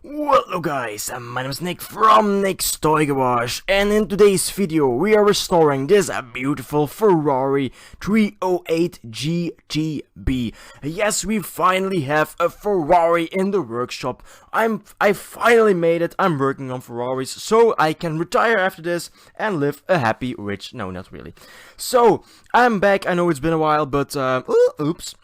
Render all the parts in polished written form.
Well, hello guys, my name is Nick from Nickstoygarage, and in today's video we are restoring this beautiful Ferrari 308 GTB. Yes, we finally have a Ferrari in the workshop. I finally made it. I'm working on Ferraris, so I can retire after this and live a happy, rich, no, not really. So, I'm back. I know it's been a while, but, oops.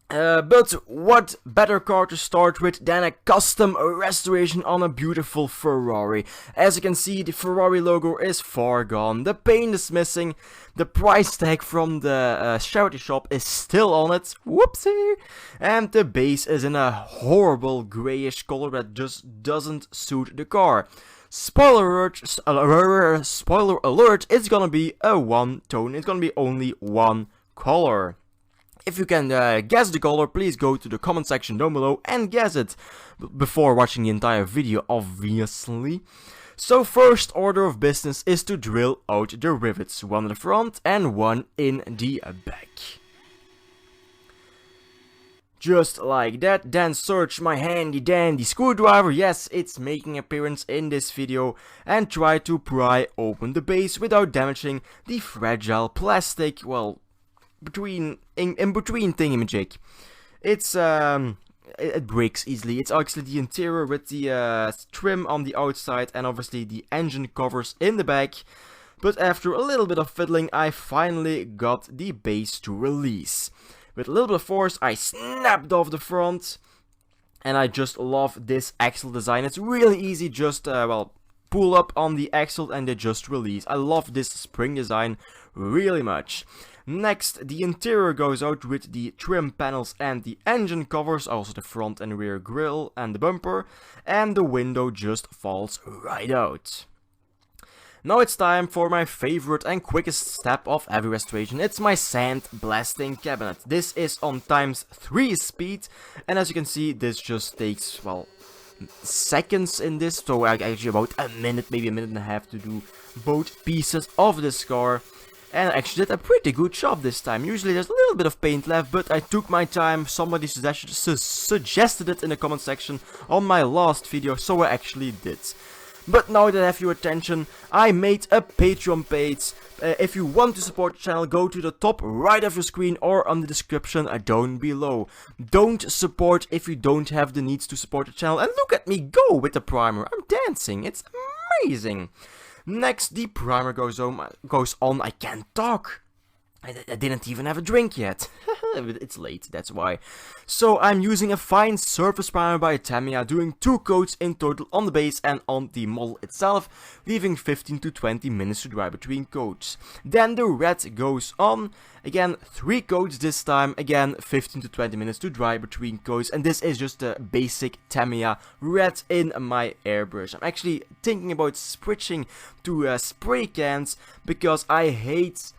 But what better car to start with than a custom restoration on a beautiful Ferrari. As you can see, the Ferrari logo is far gone, the paint is missing, the price tag from the charity shop is still on it, whoopsie, and the base is in a horrible greyish color that just doesn't suit the car. Spoiler alert, it's gonna be a one tone, it's gonna be only one color. If you can guess the color, please go to the comment section down below and guess it before watching the entire video, obviously. So first order of business is to drill out the rivets, one in the front and one in the back. Just like that, then search my handy dandy screwdriver, yes, it's making appearance in this video, and try to pry open the base without damaging the fragile plastic, well, in between thingamajig. It's it breaks easily. It's actually the interior with the trim on the outside and obviously the engine covers in the back. But after a little bit of fiddling, I finally got the base to release. With a little bit of force, I snapped off the front, and I just love this axle design. It's really easy, just well, pull up on the axle and they just release. I love this spring design really much. Next, the interior goes out with the trim panels and the engine covers, also the front and rear grille and the bumper, and the window just falls right out. Now it's time for my favorite and quickest step of every restoration. It's my sand blasting cabinet. This is on ×3 speed, and as you can see, this just takes, well, seconds in this, so actually about a minute, maybe a minute and a half to do both pieces of this car. And I actually did a pretty good job this time. Usually there's a little bit of paint left, but I took my time. Somebody suggested it in the comment section on my last video, so I actually did. But now that I have your attention, I made a Patreon page. If you want to support the channel, go to the top right of your screen or on the description down below. Don't support if you don't have the needs to support the channel. And look at me go with the primer. I'm dancing. It's amazing. Next, the primer goes on. I can't talk. I didn't even have a drink yet. It's late, that's why. So I'm using a fine surface primer by Tamiya, doing 2 coats in total on the base and on the model itself, leaving 15 to 20 minutes to dry between coats. Then the red goes on. Again, 3 coats this time, again 15 to 20 minutes to dry between coats, and this is just the basic Tamiya red in my airbrush. I'm actually thinking about switching to spray cans because I hate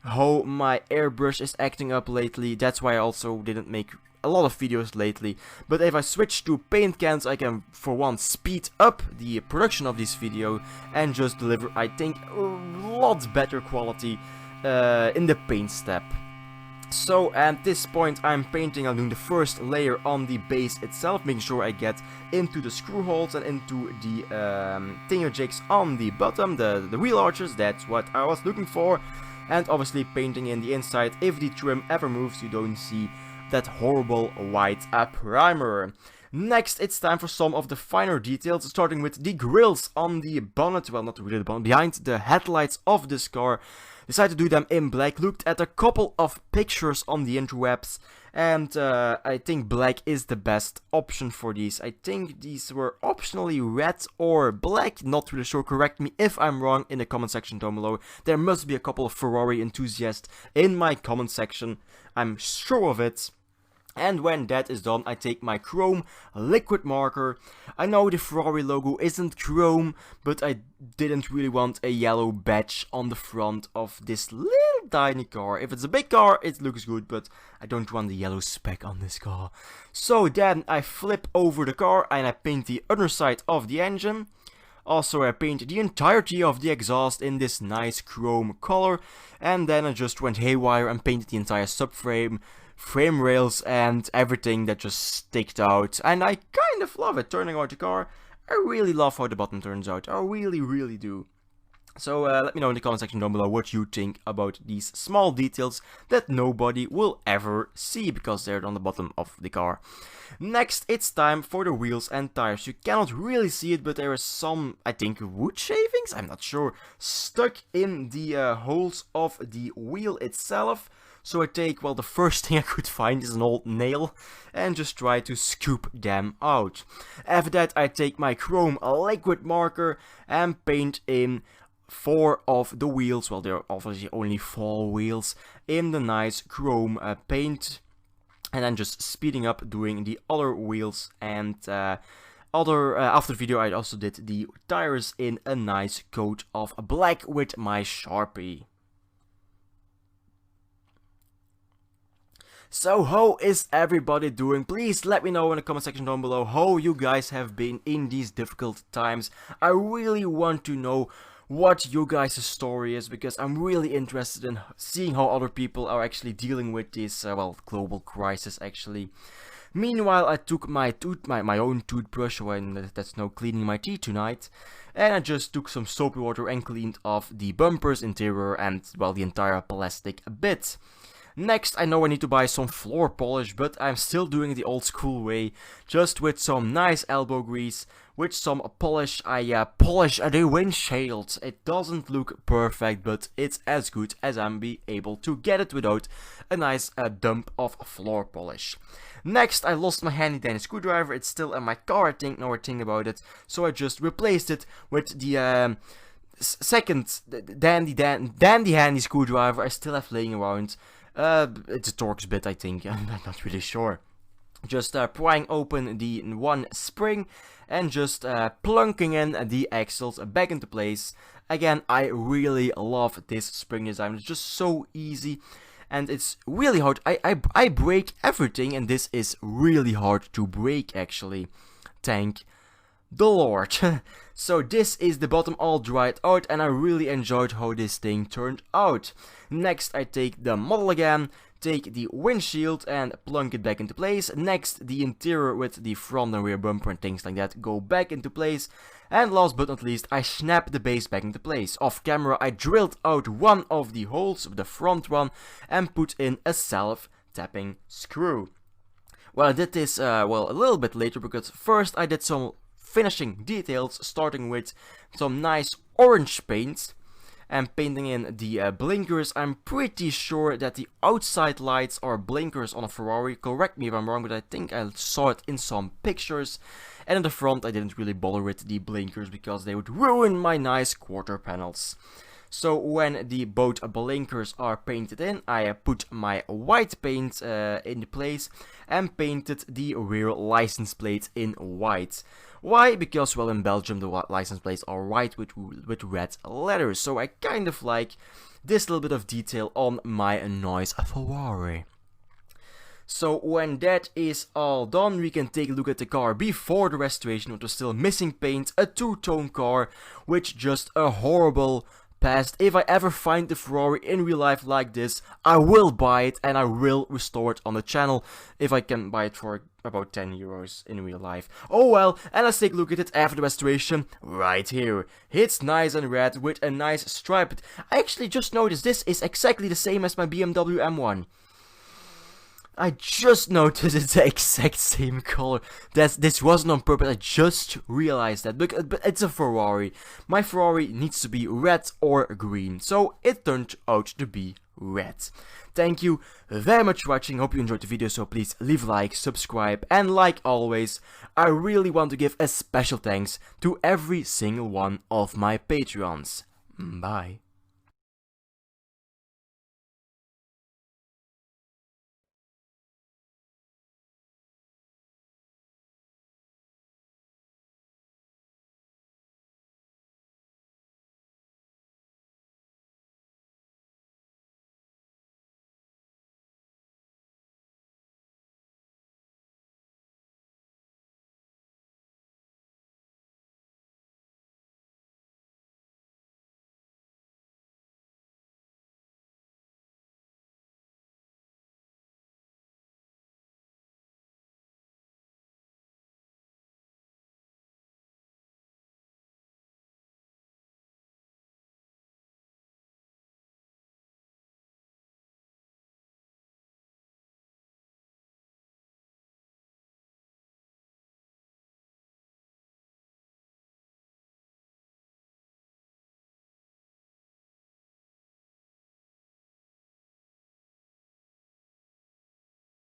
how my airbrush is acting up lately. That's why I also didn't make a lot of videos lately. But if I switch to paint cans, I can for one speed up the production of this video and just deliver, I think, a lot better quality in the paint step. So at this point I'm painting, I'm doing the first layer on the base itself, making sure I get into the screw holes and into the thingajigs on the bottom, the wheel arches. That's what I was looking for. And obviously painting in the inside. If the trim ever moves, you don't see that horrible white primer. Next, it's time for some of the finer details, starting with the grills on the bonnet. Well, not really the bonnet, behind the headlights of this car. Decided to do them in black. Looked at a couple of pictures on the interwebs, and I think black is the best option for these. I think these were optionally red or black, not really sure. Correct me if I'm wrong in the comment section down below. There must be a couple of Ferrari enthusiasts in my comment section, I'm sure of it. And when that is done, I take my chrome liquid marker. I know the Ferrari logo isn't chrome, but I didn't really want a yellow badge on the front of this little tiny car. If it's a big car, it looks good, but I don't want the yellow speck on this car. So then I flip over the car and I paint the underside of the engine. Also, I paint the entirety of the exhaust in this nice chrome color. And then I just went haywire and painted the entire subframe frame rails and everything that just sticked out, and I kind of love it. Turning out the car, I really love how the bottom turns out. I really do. So let me know in the comment section down below what you think about these small details that nobody will ever see because they're on the bottom of the car. Next, it's time for the wheels and tires. You cannot really see it, but there is some, I think, wood shavings, I'm not sure, stuck in the holes of the wheel itself. So I take, well, the first thing I could find is an old nail and just try to scoop them out. After that, I take my chrome liquid marker and paint in 4 of the wheels, well, there are obviously only 4 wheels, in the nice chrome paint, and then just speeding up doing the other wheels. And after the video I also did the tires in a nice coat of black with my Sharpie. So how is everybody doing? Please let me know in the comment section down below how you guys have been in these difficult times. I really want to know what you guys' story is, because I'm really interested in seeing how other people are actually dealing with this, well, global crisis actually. Meanwhile, I took my own toothbrush, when that's now cleaning my teeth tonight, and I just took some soapy water and cleaned off the bumpers, interior, and, well, the entire plastic bit. Next, I know I need to buy some floor polish, but I'm still doing it the old school way, just with some nice elbow grease. With some polish, I polish the windshield. It doesn't look perfect, but it's as good as I'm be able to get it without a nice dump of floor polish. Next, I lost my handy dandy screwdriver. It's still in my car, I think, now I think about it. So I just replaced it with the second dandy handy screwdriver I still have laying around. It's a Torx bit, I think. I'm not really sure. Just prying open the one spring and just plunking in the axles back into place. Again, I really love this spring design. It's just so easy and it's really hard. I break everything, and this is really hard to break actually. Thank the Lord. So this is the bottom all dried out, and I really enjoyed how this thing turned out. Next, I take the model again, take the windshield and plunk it back into place. Next, the interior with the front and rear bumper and things like that go back into place. And last but not least, I snap the base back into place. Off camera, I drilled out one of the holes, the front one, and put in a self-tapping screw. Well, I did this, well, a little bit later, because first I did some finishing details, starting with some nice orange paint and painting in the blinkers. I'm pretty sure that the outside lights are blinkers on a Ferrari. Correct me if I'm wrong, but I think I saw it in some pictures. And in the front I didn't really bother with the blinkers because they would ruin my nice quarter panels. So when the both blinkers are painted in, I put my white paint in place and painted the rear license plate in white. Why? Because, well, in Belgium the license plates are white with red letters, so I kind of like this little bit of detail on my nice Ferrari. So when that is all done, we can take a look at the car before the restoration, which was still missing paint, a two-tone car with just a horrible past. If I ever find the Ferrari in real life like this, I will buy it and I will restore it on the channel if I can buy it for about 10 euros in real life. Oh well, and let's take a look at it after the restoration right here. It's nice and red with a nice stripe. I actually just noticed this is exactly the same as my BMW M1. I just noticed it's the exact same color. This wasn't on purpose, I just realized that. But it's a Ferrari. My Ferrari needs to be red or green. So it turned out to be red. Thank you very much for watching. Hope you enjoyed the video. So please leave a like, subscribe, and like always, I really want to give a special thanks to every single one of my Patreons. Bye.